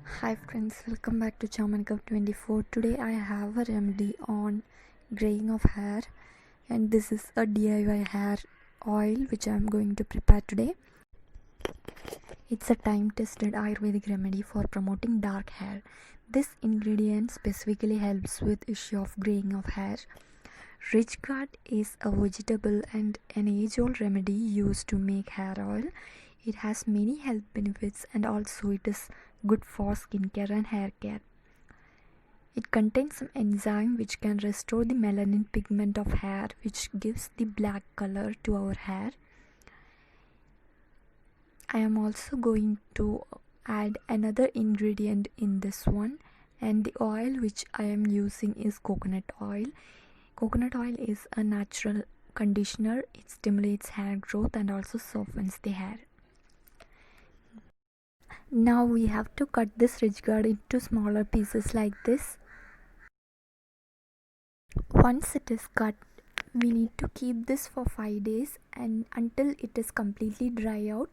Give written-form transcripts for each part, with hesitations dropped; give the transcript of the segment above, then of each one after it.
Hi friends, welcome back to N Curve24. Today I have a remedy on graying of hair, and this is a DIY hair oil which I am going to prepare today. It's a time-tested Ayurvedic remedy for promoting dark hair. This ingredient specifically helps with issue of graying of hair. Ridge gourd is a vegetable and an age-old remedy used to make hair oil. It has many health benefits and also it is good for skincare and hair care. It contains some enzyme which can restore the melanin pigment of hair, which gives the black color to our hair. I am also going to add another ingredient in this one, and the oil which I am using is coconut oil. Coconut oil is a natural conditioner. It stimulates hair growth and also softens the hair. Now we have to cut this ridge gourd into smaller pieces like this. Once it is cut, we need to keep this for 5 days and until it is completely dry out.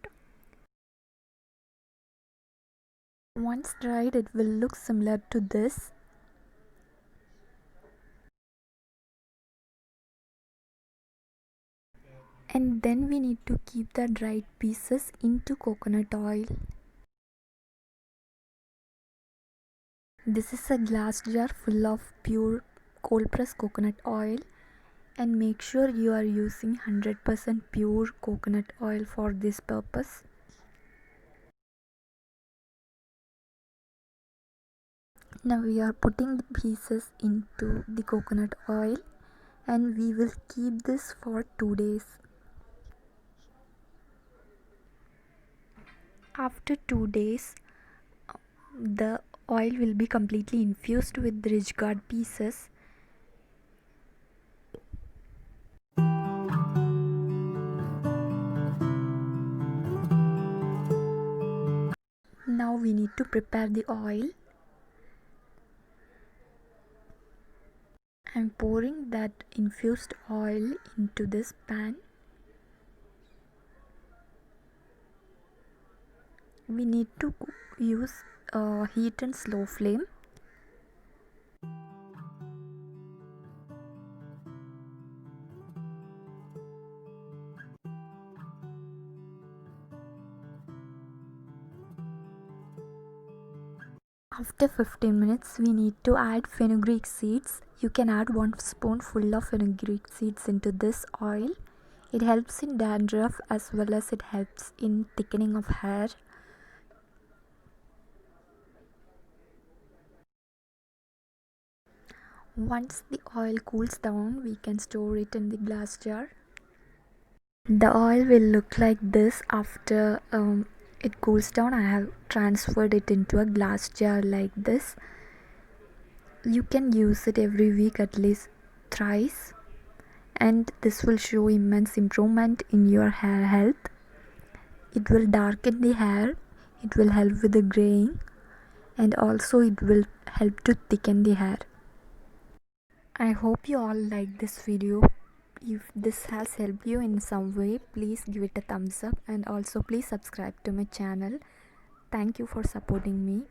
Once dried, it will look similar to this. And then we need to keep the dried pieces into coconut oil. This is a glass jar full of pure cold pressed coconut oil, and make sure you are using 100% pure coconut oil for this purpose. Now we are putting the pieces into the coconut oil and we will keep this for 2 days. After 2 days, the oil will be completely infused with the ridge gourd pieces. Now we need to prepare the oil. I am pouring that infused oil into this pan. We need to use heat and slow flame. After 15 minutes, we need to add fenugreek seeds. You can add 1 spoonful of fenugreek seeds into this oil. It helps in dandruff as well as it helps in thickening of hair. Once the oil cools down, we can store it in the glass jar. The oil will look like this after it cools down. I have transferred it into a glass jar like this. You can use it every week at least thrice, and this will show immense improvement in your hair health. It will darken the hair, it will help with the graying, and also it will help to thicken the hair. I hope you all like this video. If this has helped you in some way, please give it a thumbs up and also please subscribe to my channel. Thank you for supporting me.